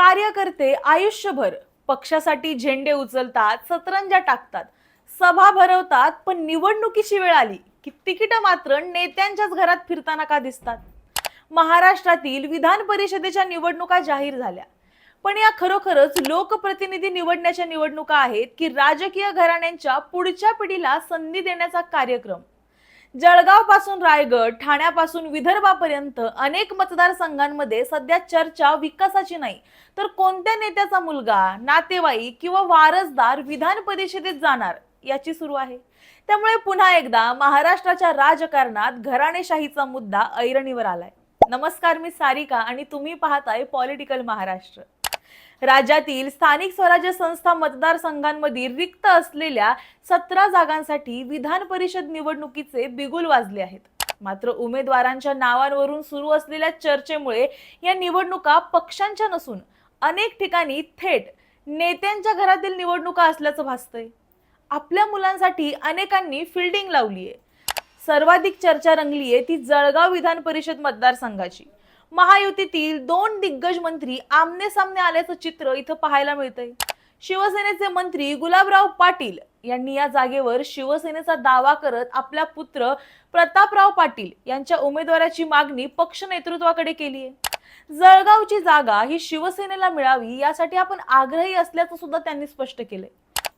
कार्यकर्ते आयुष्यभर पक्षासाठी झेंडे उचलतात, सतरंजा टाकतात, सभा भरवतात, पण निवडणुकीची वेळ आली की तिकीट मात्र नेत्यांच्याच घरात फिरताना का दिसतात? महाराष्ट्रातील विधान परिषदेच्या निवडणुका जाहीर झाल्या, पण या खरोखरच लोकप्रतिनिधी निवडण्याच्या निवडणुका आहेत की राजकीय घराण्यांच्या पुढच्या पिढीला संधी देण्याचा कार्यक्रम? जळगाव पासून रायगड, ठाण्यापासून विदर्भापर्यंत अनेक मतदारसंघांमध्ये सध्या चर्चा विकासाची नाही, तर कोणत्या नेत्याचा मुलगा, नातेवाईक किंवा वारसदार विधान परिषदेत जाणार याची सुरू आहे. त्यामुळे पुन्हा एकदा महाराष्ट्राच्या राजकारणात घराणेशाहीचा मुद्दा ऐरणीवर आलाय. नमस्कार, मी सारिका आणि तुम्ही पाहताय पॉलिटिकल महाराष्ट्र. राज्यातील स्थानिक स्वराज्य संस्था मतदारसंघांमधील रिक्त असलेल्या 17 जागांसाठी विधान परिषद निवडणुकीचे बिगुल वाजले आहेत. मात्र उमेदवारांच्या नावांवरून सुरू असलेल्या चर्चेमुळे या निवडणुका पक्षांच्या नसून अनेक ठिकाणी थेट नेत्यांच्या घरातील निवडणुका असल्याचं भासतंय. आपल्या मुलांसाठी अनेकांनी फिल्डिंग लावलीये. सर्वाधिक चर्चा रंगलीये ती जळगाव विधान परिषद मतदारसंघाची. महायुतीतील दोन दिग्गज मंत्री आमने सामने आल्याचं चित्र इथं पाहायला मिळतंय. शिवसेनेचे मंत्री गुलाबराव पाटील यांनी या जागेवर शिवसेनेचा दावा करत आपला पुत्र प्रतापराव पाटील यांच्या उमेदवाराची मागणी पक्ष नेतृत्वाकडे केली आहे. जळगावची जागा ही शिवसेनेला मिळावी यासाठी आपण आग्रही असल्याचं सुद्धा त्यांनी स्पष्ट केलंय.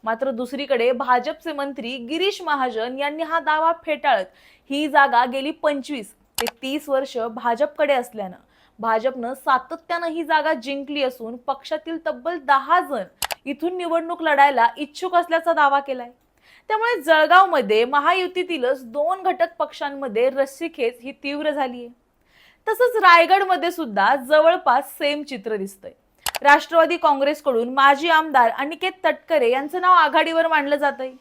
मात्र दुसरीकडे भाजपचे मंत्री गिरीश महाजन यांनी हा दावा फेटाळत ही जागा गेली 25 ते 30 वर्ष भाजपकडे असल्यानं भाजपनं सातत्यानं ही जागा जिंकली असून पक्षातील तब्बल 10 जण इथून निवडणूक लढायला इच्छुक असल्याचा दावा केलाय. त्यामुळे जळगावमध्ये महायुतीतीलच दोन घटक पक्षांमध्ये रस्सीखेच ही तीव्र झालीय. तसंच रायगडमध्ये सुद्धा जवळपास सेम चित्र दिसतंय. राष्ट्रवादी काँग्रेसकडून माजी आमदार अनिकेत तटकरे यांचं नाव आघाडीवर मानलं जातंय.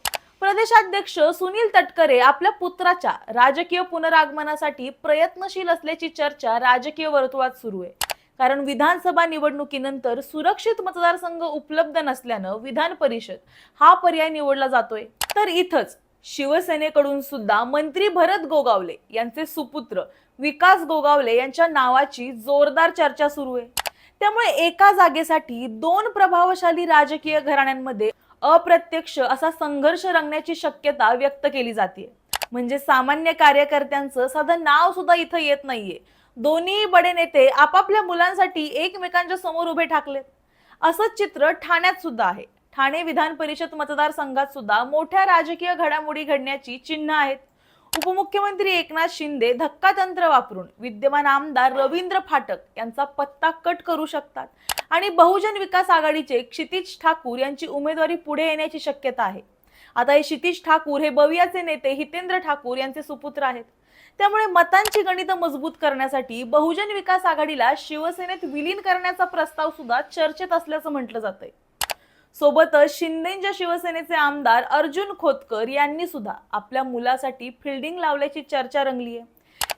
प्रदेशाध्यक्ष सुनील तटकरे आपल्या पुत्राच्या राजकीय पुनरागमनासाठी प्रयत्नशील असल्याची चर्चा राजकीय वर्तुळात सुरू आहे. कारण विधानसभा निवडणुकीनंतर सुरक्षित मतदारसंघ उपलब्ध नसल्यानं विधान परिषद हा पर्याय निवडला जातोय. तर इथंच शिवसेनेकडून सुद्धा मंत्री भरत गोगावले यांचे सुपुत्र विकास गोगावले यांच्या नावाची जोरदार चर्चा सुरू आहे. त्यामुळे एका जागेसाठी दोन प्रभावशाली राजकीय घराण्यांमध्ये अप्रत्यक्ष असा संघर्ष रंगण्याची शक्यता व्यक्त केली जाते. म्हणजे सामान्य कार्यकर्त्यांचं साधं नाव सुद्धा इथं येत नाहीये. दोन्ही बडे नेते आपापल्या मुलांसाठी एकमेकांच्या समोर उभे ठाकलेत. असंच चित्र ठाण्यात सुद्धा आहे. ठाणे विधान परिषद मतदारसंघात सुद्धा मोठ्या राजकीय घडामोडी घडण्याची चिन्ह आहेत. उपमुख्यमंत्री एकनाथ शिंदे धक्कातंत्र वापरून विद्यमान आमदार रवींद्र फाटक यांचा पत्ता कट करू शकतात आणि बहुजन विकास आघाडीचे क्षितिज ठाकूर यांची उमेदवारी पुढे येण्याची शक्यता आहे. आता हे क्षितिज ठाकूर हे बवियाचे नेते हितेंद्र ठाकूर यांचे सुपुत्र आहेत. त्यामुळे मतांची गणितं मजबूत करण्यासाठी बहुजन विकास आघाडीला शिवसेनेत विलीन करण्याचा प्रस्ताव सुद्धा चर्चेत असल्याचं म्हटलं जातंय. सोबतच शिंदेच्या शिवसेनेचे आमदार अर्जुन खोतकर यांनी सुद्धा आपल्या मुलासाठी फिल्डिंग लावल्याची चर्चा रंगली आहे.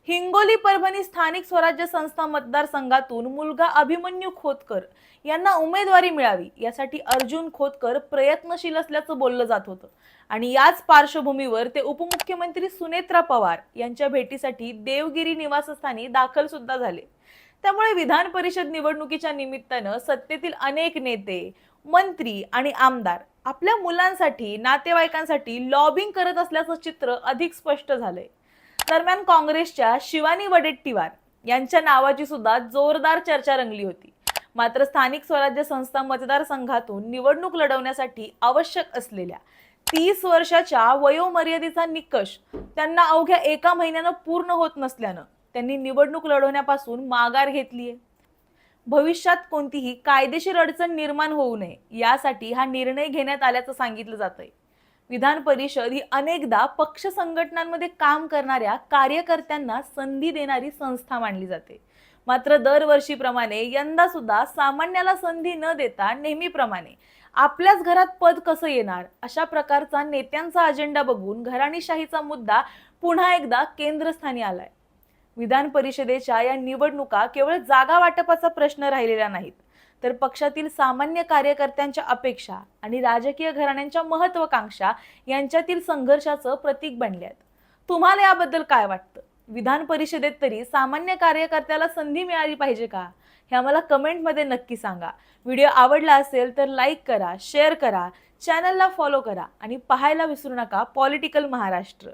हिंगोली परभणी स्थानिक स्वराज्य संस्था मतदारसंघातून मुलगा अभिमन्यू खोतकर यांना उमेदवारी मिळावी यासाठी अर्जुन खोतकर प्रयत्नशील असल्याचं बोललं जात होतं. आणि याच पार्श्वभूमीवर ते उपमुख्यमंत्री सुनेत्रा पवार यांच्या भेटीसाठी देवगिरी निवासस्थानी दाखल सुद्धा झाले. त्यामुळे विधान परिषद निवडणुकीच्या निमित्तानं सत्तेतील अनेक नेते, मंत्री आणि आमदार आपल्या मुलांसाठी, नातेवाईकांसाठी लॉबिंग करत असल्याचं चित्र अधिक स्पष्ट झालंय. दरम्यान काँग्रेसच्या शिवानी वडेट्टीवार यांच्या नावाची सुद्धा जोरदार चर्चा रंगली होती. मात्र स्थानिक स्वराज्य संस्था मतदारसंघातून निवडणूक लढवण्यासाठी आवश्यक असलेल्या 30 वर्षाच्या वयोमर्यादेचा निकष त्यांना अवघ्या एका महिन्यानं पूर्ण होत नसल्यानं त्यांनी निवडणूक लढवण्यापासून माघार घेतलीय. भविष्यात कोणतीही कायदेशीर अडचण निर्माण होऊ नये यासाठी हा निर्णय घेण्यात आल्याचं सांगितलं जातंय. विधान परिषद ही अनेकदा पक्ष संघटनांमध्ये काम करणाऱ्या कार्यकर्त्यांना संधी देणारी संस्था मानली जाते. मात्र दरवर्षीप्रमाणे यंदा सुद्धा सामान्याला संधी न देता नेहमीप्रमाणे आपल्याच घरात पद कसं येणार अशा प्रकारचा नेत्यांचा अजेंडा बघून घराणेशाहीचा मुद्दा पुन्हा एकदा केंद्रस्थानी आलाय. विधान परिषदेच्या या निवडणुका केवळ जागा वाटपाचा प्रश्न राहिलेला नाहीत, तर पक्षातील सामान्य कार्यकर्त्यांच्या अपेक्षा आणि राजकीय घराण्यांच्या महत्त्वाकांक्षा यांच्यातील संघर्षाचं प्रतीक बनल्यात. तुम्हाला याबद्दल काय वाटतं? विधान परिषदेत तरी सामान्य कार्यकर्त्याला संधी मिळाली पाहिजे का, हे आम्हाला कमेंटमध्ये नक्की सांगा. व्हिडिओ आवडला असेल तर लाईक करा, शेअर करा, चॅनलला फॉलो करा आणि पाहायला विसरू नका पॉलिटिकल महाराष्ट्र.